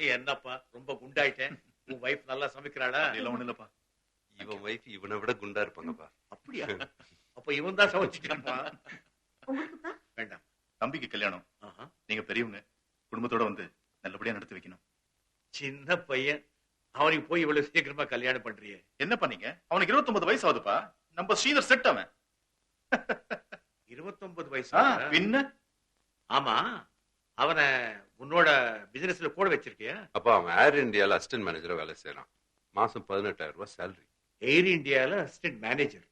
என்னப்பா ரொம்ப குண்டாயிட்டேன். உன் வைஃப் நல்லா சமைக்கிறாளா? இல்ல ஒண்ணு இல்லப்பா. இவன் வைஃப் இவனை விட குண்டா இருப்பாங்கப்பா. அப்படியா? அப்ப இவன் தான் சமைச்சுட்டான்ப்பா. உங்களுக்குப்பா? வேண்டாம். தம்பிக்கு கல்யாணம். நீங்க பெரியவங்க, குடும்பத்தோட வந்து நல்லபடியா நடத்தி வைக்கணும். சின்ன பையன், அவனுக்கு போய் இவ்வளவு சீக்கிரமா கல்யாணம் பண்றியே? என்ன பண்ணீங்க? அவனுக்கு 29 வயசு ஆகுதுப்பா. நம்ம ஸ்ரீதர் செட் அவன். 29 வயசு? பின்ன ஆமா, அவனை உன்னோட பிசினஸ்ல கூட வச்சிருக்கியா? அப்பா அவன் ஏர் இந்தியால அசிஸ்டன்ட் மேனேஜரா வேலை செய்யறான். மாசம் 18,000 ரூபாய் சேலரி. ஏர் இந்தியால அசிஸ்டன்ட் மேனேஜர்,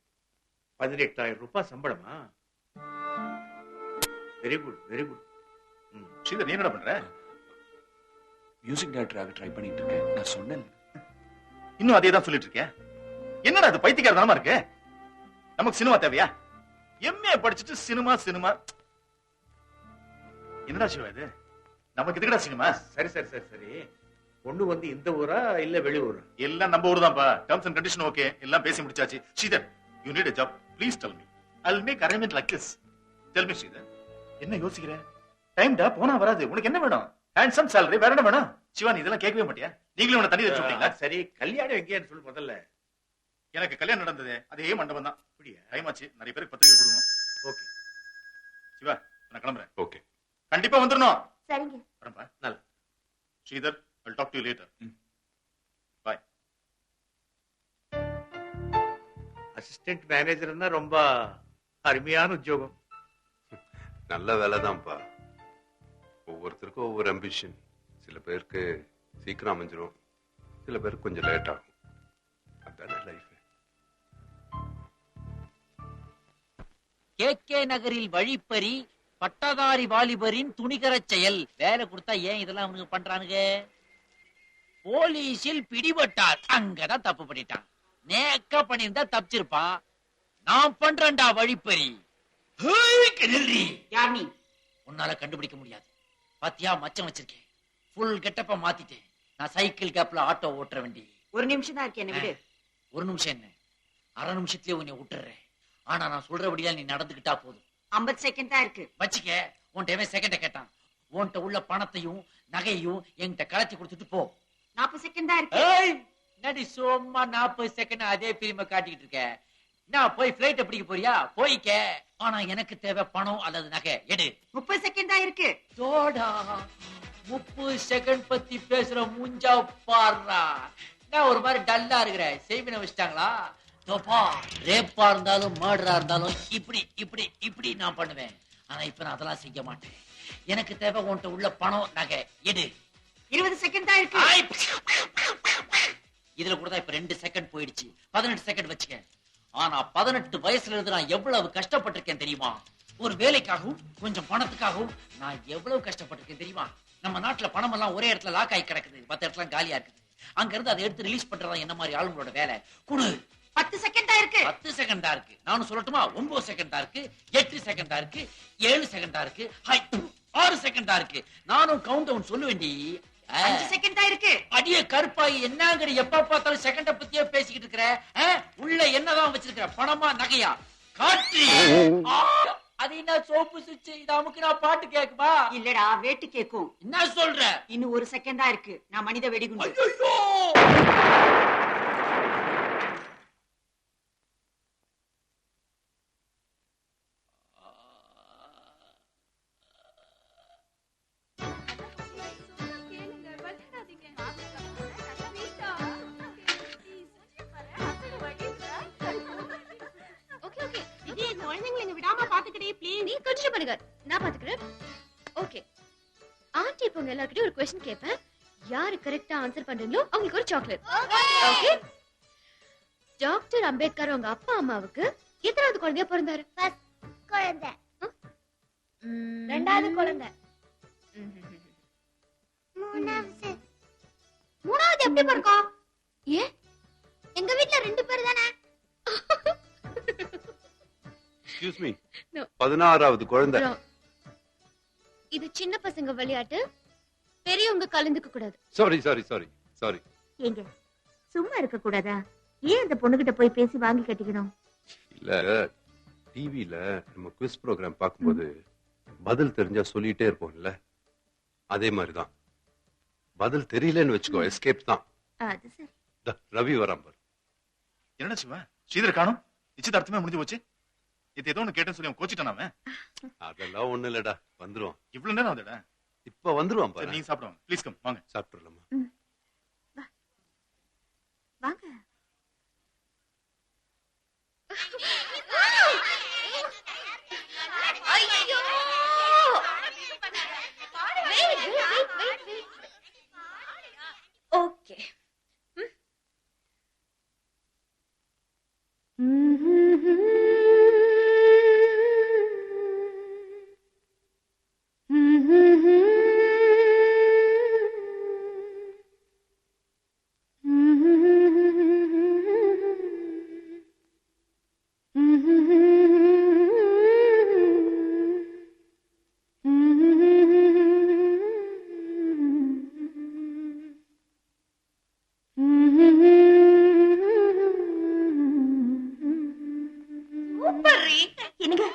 18,000 ரூபாய் சம்பளமா? Very good, very good. Sridhar நீ என்ன பண்ற? மியூசிக் டைரக்டராக ட்ரை பண்ணிட்டு இருக்கேன். நான் சொன்னேன். இன்னும் அதே தான் சொல்லிட்டு இருக்கேன். என்னடா அது பைத்தியக்காரத்தனமா இருக்கு? நமக்கு சினிமா தேவையா? எம்ஏ படிச்சுட்டு சினிமா சினிமா. என்னடா சிவா இது? நமக்கு எதுக்குடா சினிமா? சரி சரி சரி சரி, பொண்ணு வந்து இந்த ஊரா இல்ல வெளியூரா? எல்லாம் நம்ம ஊர் தான்ப்பா. டர்ம்ஸ் அண்ட் கண்டிஷன் ஓகே, எல்லாம் பேசி முடிச்சாச்சு. Sridhar, you need a job. Please tell me. I'll make arrangement like this. Tell me Sridhar. என்ன யோசிக்கிற? டைம்டா போனா வராது. உனக்கு என்ன வேணும்? ஹேண்ட்ஸம் salary, வேற என்ன வேணும்? சிவா நீ இதெல்லாம் கேட்கவே மாட்டியா? நீங்களே உன தண்ணி தச்சு விட்டீங்களா? சரி, கல்யாணம் எங்கேன்னு சொல்லு முதல்ல. எனக்கு கல்யாணம் நடந்தது அதே மண்டபம் தான். அப்படியா? டைம் ஆச்சு, நிறைய பேருக்கு பத்திரிக்கை கொடுக்கணும். ஓகே சிவா, நான் கிளம்புறேன். ஓகே, கண்டிப்பா வந்துடணும். சரிங்க. வரேன்ப்பா. நல்ல. Sridhar, I'll talk to you later. Bye. Assistant மேனேஜர்னா ரொம்ப அருமையான உத்தியோகம். நல்ல வேலைதான்ப்பா. ஒவ்வொருத்தருக்கும் ஒவ்வொரு அம்பிஷன். சில பேருக்கு சீக்கிரம் அமைஞ்சிரும், சில பேருக்கு கொஞ்சம் லேட் ஆகும். அதான லைஃப். கே நகரில் வழிப்பறி பட்டதாரி வாலிபரின் துணிகரச் செயல். வேலை கொடுத்தா ஏன் இதெல்லாம் அவனுக்கு பண்றானுங்க? போலீஸில் பிடிபட்டார், அங்கதான் தப்பு பண்ணிட்டான். நேக்க பண்ணிருந்தா தப்பிச்சிருப்பான். நான் பண்றேன்டா வழிப்பறி. யார் நீ? உன்னால கண்டுபிடிக்க முடியாது. பாத்தியா மச்சம் வச்சிருக்கேன். ஃபுல் கெட்டப்ப மாத்திட்டேன். நான் சைக்கிள் கேப்ல ஆட்டோ ஓட்டுற வண்டி. ஒரு நிமிஷம் தான் இருக்கு, என்ன விடு. ஒரு நிமிஷம் என்ன, அரை நிமிஷத்துலயே உன்னை விட்டுறேன். ஆனா நான் சொல்றபடியா நீ நடந்துகிட்டா போதும். 50 செகண்ட் தான் இருக்கு. வச்சுக்க. உன்கிட்ட செகண்ட கேட்டான். உன்கிட்ட உள்ள பணத்தையும் நகையும் என்கிட்ட கலத்தி கொடுத்துட்டு போ. 40 செகண்ட் தான் இருக்கு. நடி சும்மா 40 செகண்ட் அதே பிரிம காட்டிக்கிட்டு இருக்க. நான் போய் பிளைட் பிடிக்க போறியா? போய்க்க. ஆனா எனக்கு தேவை பணம் அல்லது நகை. எடு. 30 செகண்ட் தான் இருக்கு. தோடா 30 செகண்ட் பத்தி பேசுற மூஞ்சா பாடுறா. நான் ஒரு மாதிரி டல்லா இருக்கிறேன். செய்வின வச்சிட்டாங்களா? தோப்பா, ரேப்பா இருந்தாலும் மர்டரா இருந்தாலும் இப்படி இப்படி இப்படி நான் பண்ணுவேன். ஆனா இப்ப நான் அதெல்லாம் செய்ய மாட்டேன். எனக்கு தேவை உன்கிட்ட உள்ள பணம் நகை. எடு. 20 செகண்ட் தான் இருக்கு. இதுல கூட தான் இப்ப 2 செகண்ட் போயிடுச்சு. 18 செகண்ட் வச்சுக்க. ஆனா 18 வயசுல இருந்து நான் எவ்வளவு கஷ்டப்பட்டிருக்கேன் தெரியுமா? ஒரு வேலைக்காகவும் கொஞ்சம் பணத்துக்காகவும் நான் எவ்வளவு கஷ்டப்பட்டிருக்கேன் தெரியுமா? நம்ம நாட்டுல பணம் எல்லாம் ஒரே இடத்துல லாக் ஆகி கிடக்குது. 10 இடத்துல காலியா இருக்குது. அங்க இருந்து அதை எடுத்து ரிலீஸ் பண்றதா என்ன மாதிரி ஆளுங்களோட வேலை. குடு. 10 செகண்ட் தான் இருக்கு. 10 செகண்ட் தான் இருக்கு. நானும் சொல்லட்டுமா? 9 செகண்ட் தான் இருக்கு, 8 செகண்ட் தான் இருக்கு, 7 செகண்ட் தான் இருக்கு, 6 செகண்ட் தான் இருக்கு. நானும் கவுண்ட் டவுன் சொல்லுவேண்டி. 5 செகண்ட் தான் இருக்கு. அடிய கருப்பாயி, என்னங்கடி எப்ப பார்த்தாலும் செகண்ட பத்தியே பேசிக்கிட்டு இருக்கிற? உள்ள என்னதான் வச்சிருக்கிற? பணமா நகையா? காற்று. அது என்ன சோப்பு சுவிட்ச்? இது அமுக்கு நான் பாட்டு கேக்குமா? இல்லடா, வேட்டு கேக்கும். என்ன சொல்ற? இன்னும் 1 செகண்ட் தான் இருக்கு. நான் மனித வெடிகுண்டு. ஐயோ! நான் பாத்துக்கிறேன். ஓகே ஆண்டி, இப்போ உங்க எல்லார்கிட்டயும் ஒரு क्वेश्चन கேட்பேன். யாரு கரெக்ட்டா ஆன்சர் பண்றீங்களோ அவங்களுக்கு ஒரு சாக்லேட். ஓகே. டாக்டர் அம்பேத்கர் உங்க அப்பா அம்மாவுக்கு எத்தனாவது குழந்தையா பிறந்தாரு? ஃபர்ஸ்ட் குழந்தை, ரெண்டாவது குழந்தை, மூணாவது எப்படி பிறக்கும்? ஏ எங்க வீட்ல 2 பேர் தானே. எக்ஸ்கியூஸ் மீ, 16வது குழந்தை. இது சின்ன பசங்க விளையாட்டு, பெரியவங்க கலந்துக்க கூடாது. Sorry sorry sorry sorry. ஏங்க சும்மா இருக்க கூடாதா? ஏன் அந்த பொண்ணுகிட்ட போய் பேசி வாங்கி கட்டிக்கணும்? இல்ல, டிவில நம்ம குவிஸ் ப்ரோக்ராம் பார்க்கும்போது பதில் தெரிஞ்சா சொல்லிட்டே இருப்போம்ல, அதே மாதிரிதான் பதில் தெரியலன்னு வச்சுக்கோ, எஸ்கேப் தான். அது சரி. ரவி வரான் பாரு. என்னடா சிவா, ஸ்ரீதர் காணும். நிச்சயதார்த்தமே முடிஞ்சு போச்சு. இது ஏதோ ஒண்ணு கேட்டேன்னு சொல்லி அவன் கோச்சிட்டான். அவன் அதெல்லாம் ஒண்ணு இல்லடா, வந்துருவான். இவ்வளவு நேரம் ஆகுதுடா. இப்ப வந்துருவான் பாரு. நீங்க சாப்பிடுவாங்க. ப்ளீஸ் கம், வாங்க. சாப்பிட்டுலாமா? வாங்க. ஐயோ! ஓகே. என்னங்க,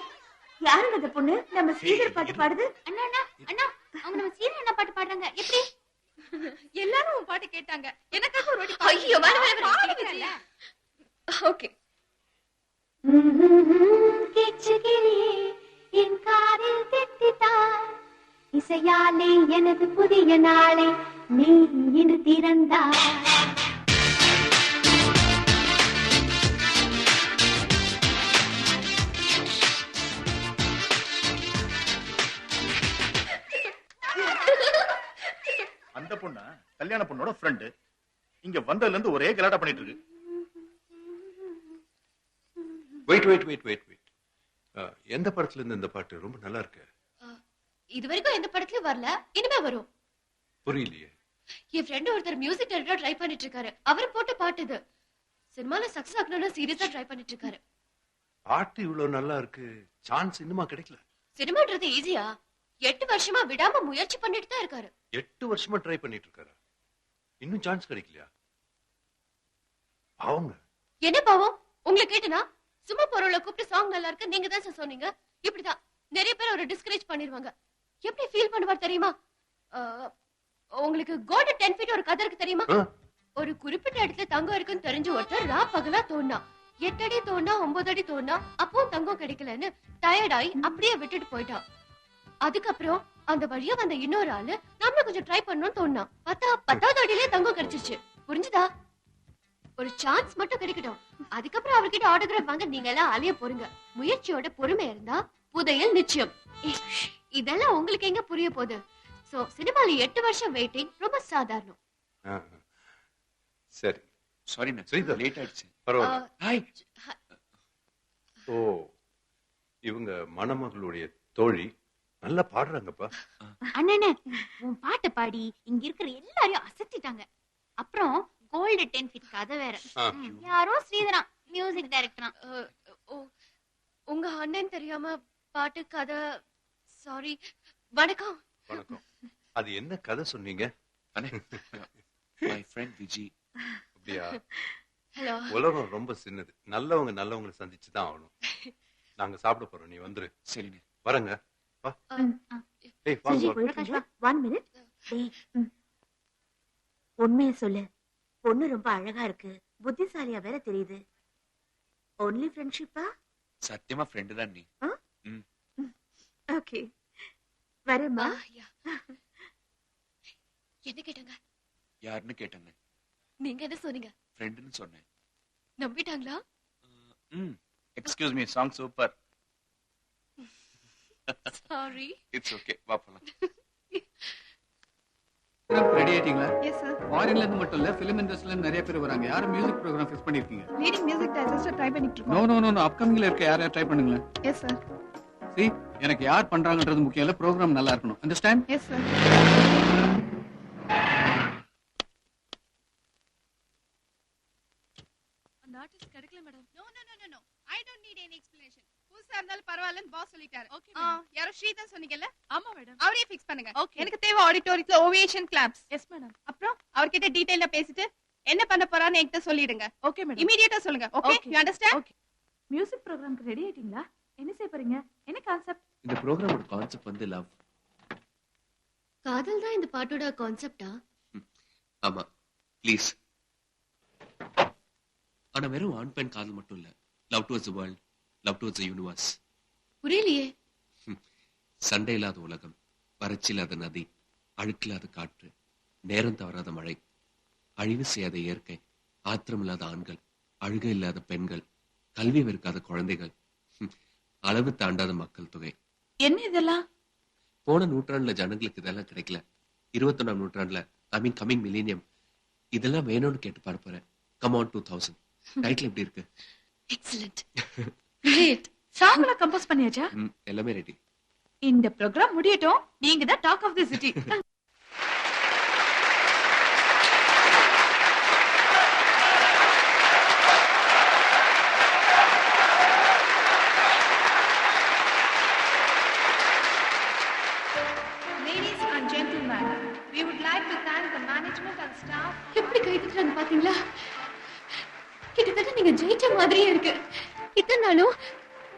யாருங்க அந்த பொண்ணு? நம்ம ஸ்ரீதர் பாட்டு பாடுது. அண்ணா அண்ணா அண்ணா, அவங்க நம்ம சீரியல் என்ன பாட்டு பாடுறாங்க? எப்படி? எல்லாரும் உன் பாட்டு கேட்டாங்க. எனக்காக ஒரு வாட்டி ஐயோ, பாடுங்க. ஓகே. என் காதில் தித்தித்தார் இசையாலே எனது புதிய நாளை நீ இன்று திறந்தார். அந்த பொண்ணா கல்யாண பொண்ணோட ஃப்ரெண்டு. இங்க வந்ததுல இருந்து ஒரே கலாட்டா பண்ணிட்டு இருக்கு. வெயிட். எந்த படத்துல இருந்து இந்த பாட்டு? ரொம்ப நல்லா இருக்கு. இது வரைக்கும் எந்த படத்துலயும் வரல, இனிமே வரும். புரியலையே. என் ஃப்ரெண்ட் ஒருத்தர் மியூசிக் டைரக்டரா ட்ரை பண்ணிட்டு இருக்காரு. அவர் போட்டு பாட்டு இது. சினிமால சக்சஸ் ஆகணும்னு சீரியஸா ட்ரை பண்ணிட்டு இருக்காரு. பாட்டு இவ்வளவு நல்லா இருக்கு, சான்ஸ் இன்னுமா கிடைக்கல? சினிமான்றது ஈஸியா? 8 வருஷமா விடாம முயற்சி பண்ணிட்டு தான் இருக்காரு. 8 வருஷமா ட்ரை பண்ணிட்டு இருக்காரு, இன்னும் சான்ஸ் கிடைக்கலையா? அவங்க என்ன பாவம்? உங்களுக்கு கேட்டனா சும்மா பொருளை கூப்பிட்டு சாங் நல்லா இருக்கு நீங்க தான் சார் சொன்னீங்க. இப்படிதான் நிறைய பேர் அவரை டிஸ்கரேஜ் பண்ணிடுவாங்க. எப்படி ஃபீல் பண்ணுவார் தெரியுமா? உங்களுக்கு கோல்டன் 10 ஃபீட் ஒரு கதை இருக்கு தெரியுமா? ஒரு குறிப்பிட்ட இடத்துல தங்கம் இருக்குன்னு தெரிஞ்ச ஒருத்தர் ரா பகலா தோணா 8 அடி தோணா 9 அடி தோணா, அப்போ தங்கம் கிடைக்கலன்னு டயர்டாயி அப்படியே விட்டுட்டு போயிட்டான். அதுக்கப்புறம் அந்த வழியா வந்த இன்னொரு ஆளு நம்மள கொஞ்சம் ட்ரை பண்ணணும்னு தோணா. பார்த்தா 10வது அடியிலே தங்கம் கிடைச்சிருச்சு. புரிஞ்சுதா? ஒரு சான்ஸ் மட்டும் கிடைக்கட்டும். அதுக்கப்புறம் அவர்கிட்ட ஆட்டோகிராஃப் வாங்க நீங்க எல்லாம் அலைய போறீங்க. முயற்சியோட பொறுமை இருந்தா புதையல் நிச்சயம். இதெல்லாம் உங்களுக்கு எங்க புரிய போகுது? சோ சினிமால 8 வருஷம் வெயிட்டிங் ரொம்ப சாதாரணம். சரி. சாரி ஸ்ரீதர், லேட் ஆயிடுச்சு. பரவாயில்ல. ஹாய். ஓ, இவங்க மணமகளுடைய தோழி. நல்லா பாடுறாங்கப்பா. அண்ணனே, உன் பாட்டு பாடி இங்க இருக்கிற எல்லாரையும் அசத்திட்டாங்க. அப்புறம் கோல்டு 10 ஃபீட் கதை வேற. யாரோ ஸ்ரீதரா மியூசிக் டைரக்டரா. உங்க அண்ணன் தெரியாம பாட்டு கதை. சாரி. வணக்கம். வணக்கம். அது என்ன கதை சொன்னீங்க? My friend Viji. அப்படியா? ஹலோ. உலகம் ரொம்ப சின்னது. நல்லவங்களை சந்திச்சு தான் ஆகணும். நாங்க சாப்பிட போறோம், நீ வந்துரு. சரிங்க, வரங்க. வா. டேய், பிரகாஷ் வா. 1 மினிட். டேய், உண்மையை சொல்லு. பொண்ணு ரொம்ப அழகா இருக்கு, புத்திசாலியா வேற தெரியுது. ஒன்லி ஃப்ரெண்ட்ஷிப்பா? சத்தியமா ஃப்ரெண்டு தான் நீ. ஓகே, வரேம்மா. என்ன கேட்டாங்க? யாருன்னு கேட்டாங்க. நீங்க என்ன சொன்னீங்க? ஃப்ரெண்டுன்னு சொன்னேன். நம்பிட்டாங்களா? Excuse me, song super. Sorry. It's okay, வா போலாம். ரெடி ஆயிட்டீங்களா? Yes sir. ஃபாரின்ல இருந்து மட்டும் இல்ல, ஃபிலிம் இண்டஸ்ட்ரியில இருந்து நிறைய பேர் வராங்க. யாரும் மியூசிக் ப்ரோகிராம் ஃபிக்ஸ் பண்ணிருக்கீங்க? லீடிங் மியூசிக் டைரக்டர் ட்ரை பண்ணிட்டு நோ இருக்கோம். நோ நோ, அப்கமிங்ல இருக்க யாரையா ட்ரை பண்ணுங்களேன். Yes sir. See, எனக்கு யார் பண்றாங்கன்றது முக்கியம் இல்ல, ப்ரோகிராம் நல்லா இருக்கணும். அண்டர்ஸ்டாண்ட்? Yes sir. அந்த ஆர்டிஸ்ட் கிடைக்கல madam. No no no no, I don't need any explanation. புதுசா இருந்தாலும் பரவாயில்லன்னு பாஸ் சொல்லிட்டாரு. ஓகே. யாரோ ஸ்ரீதர் சொன்னீங்கல்ல? ஆமா மேடம். அவரே ஃபிக்ஸ் பண்ணுங்க. எனக்கு தேவை ஆடிட்டோரியத்துல ஓவேஷன் கிளாப்ஸ். Yes madam. அப்புறம் அவர்கிட்ட டீடைலா பேசிட்டு என்ன பண்ண போறான்னு என்கிட்ட சொல்லிடுங்க. Okay madam. இமிடியேட்டா சொல்லுங்க. Okay, you understand? Okay. Music ப்ரோகிராம்க்கு ரெடி ஆயிட்டீங்களா? என்ன செய்ய போறீங்க? என்ன கான்செப்ட்? இந்த ப்ரோகிராமோட கான்செப்ட் வந்து லவ். காதல் தான் இந்த பாட்டோட கான்செப்டா? ப்ளீஸ். ஆனா வெறும் ஆண் பெண் காதல் மட்டும் இல்ல. Love towards the world, love towards the universe. புரியலையே. சண்டை இல்லாத உலகம், வறட்சி இல்லாத நதி, அழுக்கில்லாத காற்று, நேரம் தவறாத மழை, அழிவு செய்யாத இயற்கை, ஆத்திரம் இல்லாத ஆண்கள், அழுகை இல்லாத பெண்கள், கல்வி வெறுக்காத குழந்தைகள், அளவு தாண்டாத மக்கள் தொகை. என்ன இதெல்லாம்? போன நூற்றாண்டுல ஜனங்களுக்கு இதெல்லாம் கிடைக்கல. 21ஆம் நூற்றாண்டுல, ஐ மீன் கமிங் மில்லேனியம், இதெல்லாம் வேணும்னு கேட்டு பார்க்க போறேன். Come on 2000. டைட்டில் எப்படி இருக்கு? எக்ஸலென்ட். கிரேட். சாங்ல கம்போஸ் பண்ணியாச்சா? எல்லாமே ரெடி. இந்த ப்ரோகிராம் முடியட்டும், நீங்க தான் talk of the city. Ladies and gentlemen, we would like to thank the management and staff. எப்படி கை தட்டுறாங்க பாத்தீங்களா? கிட்டத்தட்ட நீங்க ஜெயிச்ச மாதிரியே இருக்கு. இத்தனை நாளும்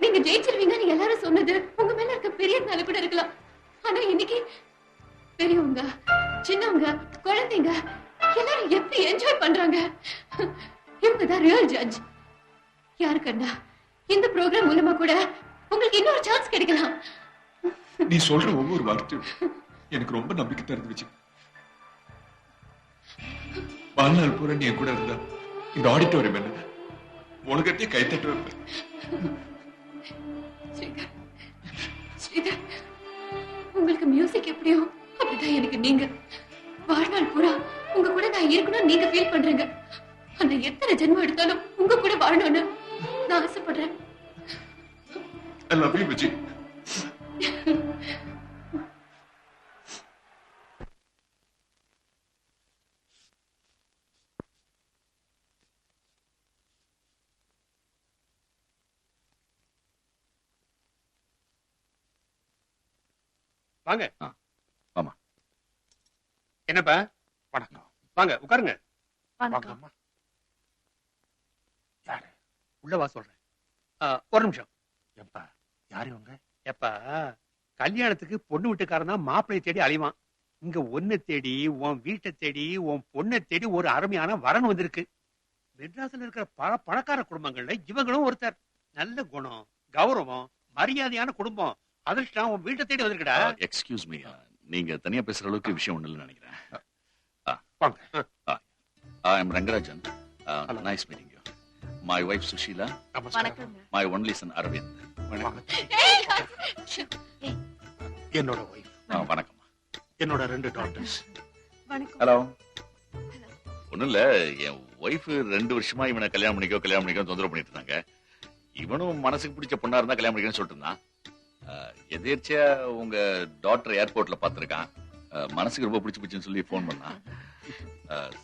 நீங்க ஜெயிச்சிருவீங்கன்னு எல்லாரும் சொன்னது உங்க மேல இருக்க பெரியதுனால கூட இருக்கலாம். ஆனா இன்னைக்கு பெரியவங்க, சின்னவங்க, குழந்தைங்க எல்லாரும் எப்படி என்ஜாய் பண்றாங்க. இவங்க தான் ரியல் ஜட்ஜ். யாரு கண்டா இந்த ப்ரோக்ராம் மூலமா கூட உங்களுக்கு இன்னொரு சான்ஸ் கிடைக்கலாம். நீ சொல்ற ஒவ்வொரு வார்த்தையும் எனக்கு ரொம்ப நம்பிக்கை தருது விஜய். வாழ்நாள் பூரா நீ என் கூட இருந்தா இந்த ஆடிட்டோரியம் என்ன உலகத்தையே கைத்தட்டு வைப்பேன். ஸ்ரீதர், ஸ்ரீதர், உங்களுக்கு மியூசிக் எப்படியோ அப்படிதான் எனக்கு நீங்க. வாழ்நாள் பூரா உங்க கூட நான் இருக்கணும் நீங்க ஃபீல் பண்றீங்க. ஆனா எத்தனை ஜென்மம் எடுத்தாலும் உங்க கூட வாழணும்னு நான் ஆசைப்படுறேன். I love you, Vijay. வாங்க. வாமா. என்னப்பா? வணக்கம். வாங்க உட்காருங்க. வணக்கம். யாரு? உள்ள வா சொல்றேன். ஒரு நிமிஷம். எப்பா யாரு இவங்க? எப்பா கல்யாணத்துக்கு பொண்ணு வீட்டுக்காரன் தான் மாப்பிள்ளை தேடி அலைவான். இங்க ஒன்ன தேடி, உன் வீட்டை தேடி, உன் பொண்ணை தேடி ஒரு அருமையான வரன் வந்திருக்கு. மெட்ராஸ்ல இருக்கிற பல பணக்கார குடும்பங்கள்ல இவங்களும் ஒருத்தர். நல்ல குணம், கௌரவம், மரியாதையான குடும்பம். அதிர்ஷ்டம் உன் வீட்டை தேடி வந்திருக்கடா. எக்ஸ்கியூஸ் மீ, நீங்க தனியா பேசுற அளவுக்கு விஷயம் ஒண்ணு இல்லைன்னு நினைக்கிறேன். I am Rangarajan. Nice meeting you. My wife Sushila. வணக்கங்க. My only son Aravind. என்னோட ஒய்ஃப். வணக்கம். என்னோட 2 டாட்டர்ஸ். வணக்கம். ஹலோ. ஒண்ணும் இல்ல, என் ஒய்ஃப் 2 வருஷமா இவனை கல்யாணம் பண்ணிக்கோ தொந்தரவு பண்ணிட்டு இருந்தாங்க. இவனும் மனசுக்கு பிடிச்ச பொண்ணா இருந்தா கல்யாணம் பண்ணிக்கன்னு சொல்லிட்டு இருந்தான். எதேர்ச்சியா உங்க டாக்டர் ஏர்போர்ட்ல பாத்துருக்கான். மனசுக்கு ரொம்ப பிடிச்சுன்னு சொல்லி போன் பண்ணான்.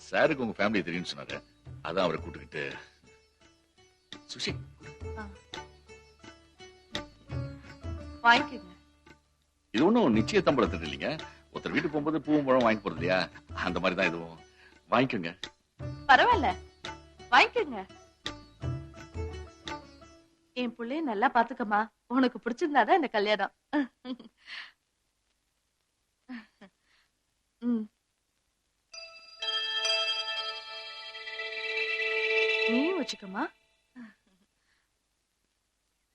சாருக்கு உங்க ஃபேமிலி தெரியும்னு சொன்னாரு. அதான் அவரை கூட்டுக்கிட்டு. சுஷி வாங்கிக்கங்க. இது ஒன்னும் நிச்சய தம்பளத்துக்கு இல்லைங்க. ஒருத்தர் வீட்டுக்கு போகும்போது பூவும் பழம் வாங்கி போறது இல்லையா, அந்த மாதிரி தான் இதுவும். வாங்கிக்கோங்க. பரவாயில்ல, வாங்கிக்கங்க. என் புள்ளைய நல்லா பாத்துக்கமா. உனக்கு பிடிச்சிருந்தாதான் இந்த கல்யாணம். நீயும் வச்சுக்கமா.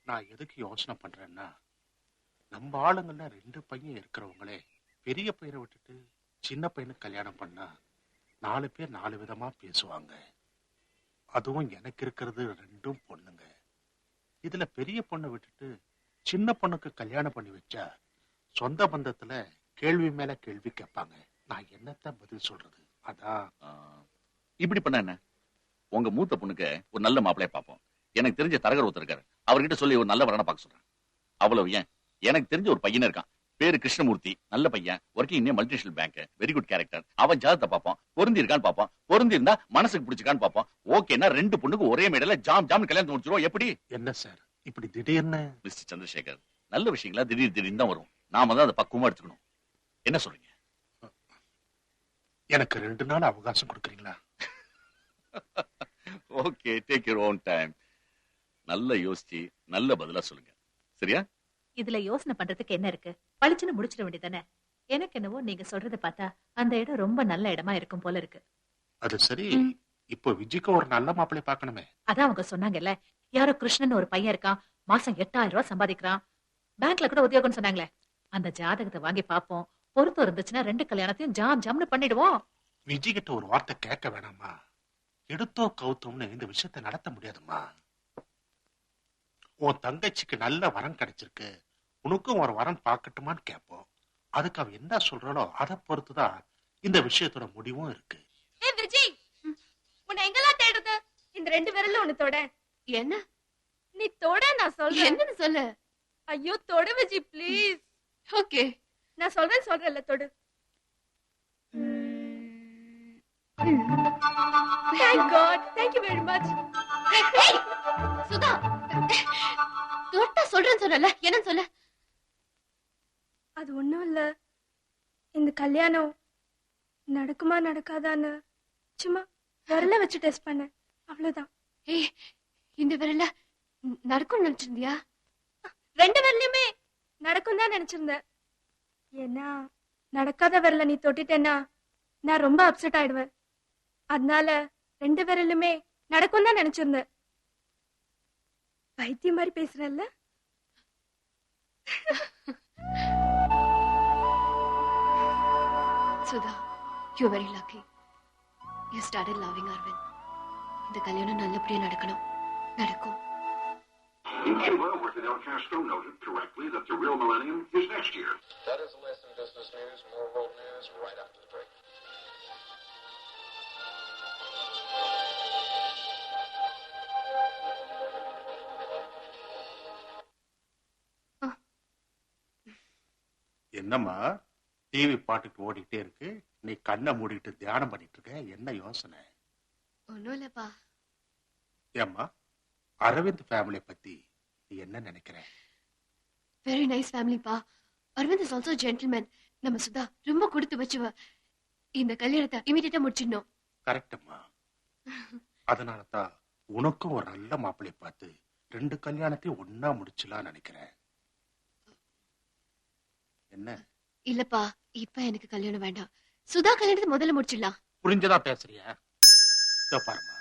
நான் எதுக்கு யோசனை பண்றேன்னா, நம்ம ஆளுங்கள்ல 2 பையன் இருக்கிறவங்களே பெரிய பையனை விட்டுட்டு சின்ன பையனுக்கு கல்யாணம் பண்ணா 4 பேர் 4 விதமா பேசுவாங்க. அதுவும் எனக்கு இருக்கிறது 2 பொண்ணுங்க. இதுல பெரிய பொண்ணை விட்டுட்டு சின்ன பொண்ணுக்கு கல்யாணம் பண்ணி வச்சா சொந்த பந்தத்துல கேள்வி மேல கேள்வி கேட்பாங்க. நான் என்னத்த பதில் சொல்றது? அதான் இப்படி பண்ண என்ன, உங்க மூத்த பொண்ணுக்கு ஒரு நல்ல மாப்பிளைய பார்ப்போம். எனக்கு தெரிஞ்ச தரகர் ஒருத்தர் இருக்காரு, அவர்கிட்ட சொல்லி ஒரு நல்ல வரனை பார்க்க சொல்றேன். அவ்வளவு ஏன், எனக்கு தெரிஞ்ச ஒரு பையன் இருக்கான், பேரு கிருஷ்ணமூர்த்தி. நல்ல பையன், working in multinational bank, very good character. அவன் ஜாதத்தை பார்ப்போம், பொருந்தி இருக்கான்னு பார்ப்போம். பொருந்தி இருந்தா மனசுக்கு பிடிச்சிருக்கான்னு பார்ப்போம். ஓகேன்னா 2 பொண்ணுக்கு ஒரே மேடையில ஜாம் கல்யாணம் முடிச்சிருவோம். எப்படி? என்ன சார் இப்படி திடீர்னு? மிஸ்டர் சந்திரசேகர், நல்ல விஷயங்களா திடீர்னு தான் வரும். நாம தான் அதை பக்குவமா எடுத்துக்கணும். என்ன சொல்றீங்க? எனக்கு 2 நாள் அவகாசம் கொடுக்குறீங்களா? Okay, take your own time. நல்ல யோசிச்சு நல்ல பதிலா சொல்லுங்க, சரியா? இதுல யோசனை பண்றதுக்கு என்ன இருக்கு? பளிச்சுன்னு முடிச்சிட வேண்டியதானே. எனக்கு என்னவோ நீங்க சொல்றதை பார்த்தா அந்த இடம் ரொம்ப நல்ல இடமா இருக்கும் போல இருக்கு. அது சரி, இப்போ விஜய்க்கு ஒரு நல்ல மாப்பிள்ளை பார்க்கணுமே. அதான் அவங்க சொன்னாங்கல்ல, யாரோ கிருஷ்ணன் ஒரு பையன் இருக்கான், மாசம் 8,000 ரூபாய் சம்பாதிக்கிறான், பேங்க்ல கூட உத்தியோகம் சொன்னாங்களே. அந்த ஜாதகத்தை வாங்கி பாப்போம், பொருத்தம் இருந்துச்சுன்னா 2 கல்யாணத்தையும் ஜாம் ஜாம்னு பண்ணிடுவோம். விஜய் கிட்ட ஒரு வார்த்தை கேட்க வேணாமா? எடுத்தோ கவுத்தோம்னு இந்த விஷயத்தை நடத்த முடியாதுமா. உன் தங்கச்சிக்கு நல்ல வரம் கிடைச்சிருக்கு, உனக்கும் ஒரு வரம் பார்க்கட்டுமான்னு கேட்போம். அதுக்கு அவ என்ன சொல்றாளோ அதை பொறுத்துதான் இந்த விஷயத்தோட முடிவும் இருக்கு. விஜய், உன்னை எங்கெல்லாம் தேடுறது? இந்த 2 விரல்ல ஒண்ணு தொட. என்ன? நீ தொட, நான் சொல்றேன். என்னன்னு சொல்லு. ஐயோ தொடு விஜய் ப்ளீஸ். ஓகே, நான் சொல்றேன்ல தொடு. Thank God. Thank you very much. Sudha, தொட்டா சொல்றேன்னு சொன்னல, என்னன்னு சொல்லு. அது ஒண்ணும் இல்ல, இந்த கல்யாணம் நடக்குமா நடக்காதான்னு சும்மா விரல வச்சு டெஸ்ட் பண்ணேன், அவ்வளவுதான். ஏய், இந்த விரல நடக்கும்னு நினைச்சிருந்தியா? 2 விரலையுமே நடக்கும் தான் நினைச்சிருந்தேன். ஏன்னா நடக்காத விரல நீ தொட்டுட்டேன்னா நான் ரொம்ப அப்செட் ஆயிடுவேன். அதனால 2 விரலுமே நடக்கும் தான் நினைச்சிருந்தேன். பைத்தியம் மாதிரி பேசுறேன்ல. Sudha, you're very lucky. You started loving Arvind. இந்த கல்யாணம் நல்லபடியா நடக்கணும். நடக்கும். In Cuba, where Fidel Castro noted correctly that the real millennium is next year. That is the latest in business news. More world news right after the break. என்னம்மா TV பாட்டுக்கு ஓடிக்கிட்டே இருக்கு, நீ கண்ணை மூடிட்டு தியானம் பண்ணிட்டு இருக்க, என்ன யோசனை? ஒண்ணும் இல்லப்பா. ஏம்மா, அரவிந்த் ஃபேமிலி பத்தி நீ என்ன நினைக்கிற? வெரி நைஸ் ஃபேமிலிப்பா. Aravind is also gentleman. நம்ம சுதா ரொம்ப கொடுத்து வச்சுவ. இந்த கல்யாணத்தை இமிடியேட்டா முடிச்சிடணும். கரெக்டம்மா. அதனாலதான் உனக்கும் ஒரு நல்ல மாப்பிள்ளை பார்த்து 2 கல்யாணத்தையும் ஒன்னா முடிச்சலாம் நினைக்கிறேன். என்ன? இல்லப்பா, இப்ப எனக்கு கல்யாணம் வேண்டாம். சுதா கல்யாணத்தை முதல்ல முடிச்சிடலாம். புரிஞ்சதா பேசுறியா? பாருமா,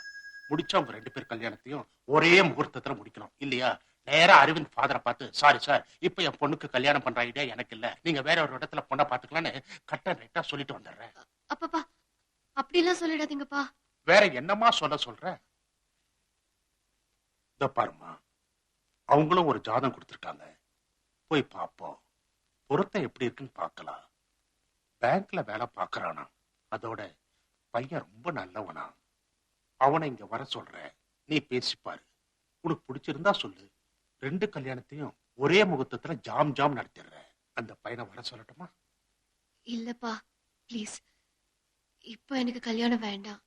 முடிச்சா உங்க 2 பேர் கல்யாணத்தையும் ஒரே முகூர்த்தத்துல முடிக்கணும் இல்லையா? நேரா அரவிந்த் ஃபாதரை பார்த்து, சாரி சார், இப்ப என் பொண்ணுக்கு கல்யாணம் பண்ற ஐடியா எனக்கு இல்ல, நீங்க வேற ஒரு இடத்துல பொண்ணை பாத்துக்கலான்னு கட்ட ரைட்டா சொல்லிட்டு வந்துடுறேன். அப்பப்பா, அப்படி எல்லாம் சொல்லிடாதீங்கப்பா. வேற என்னமா சொல்ற? பாருமா, அவங்களும் ஒரு ஜாதகம் கொடுத்திருக்காங்க, போய் பாப்போம். பொருத்தம் எப்படி இருக்குன்னு பாக்கலாம். பேங்க்ல வேலை பாக்குறானா, அதோட பையன் ரொம்ப நல்லவனா. அவனை இங்க வர சொல்ற, நீ பேசிப்பாரு. உனக்கு பிடிச்சிருந்தா சொல்லு, 2 கல்யாணத்தையும் ஒரே முகூர்த்தத்துல ஜாம் ஜாம் நடத்திடுற. அந்த பையனை வர சொல்லட்டுமா? இல்லப்பா ப்ளீஸ், இப்ப எனக்கு கல்யாணம் வேண்டாம்.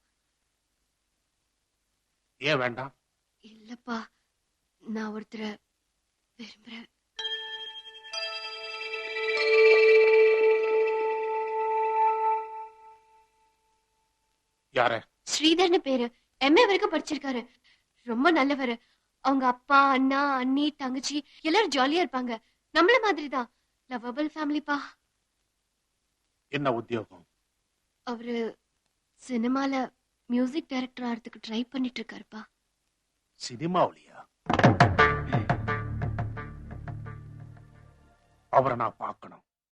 ஏன் வேண்டாம்? இல்லப்பா, நான் ஒருத்தரை விரும்புறேன். யார? ஸ்ரீதர்னு பேரு. MA வரைக்கும் படிச்சிருக்காரு. ரொம்ப நல்லவரு. அவங்க அப்பா, அண்ணா, அண்ணி, தங்கச்சி எல்லாரும் ஜாலியா இருப்பாங்க. நம்மள மாதிரிதான். லவபிள் ஃபேமிலிப்பா. என்ன உத்தியோகம்? அவரு சினிமால மியூசிக் டைரக்டர் ஆகிறதுக்கு ட்ரை பண்ணிட்டு இருக்காருப்பா. சினிமாவிலியா? அவரை நான் பார்க்கணும்.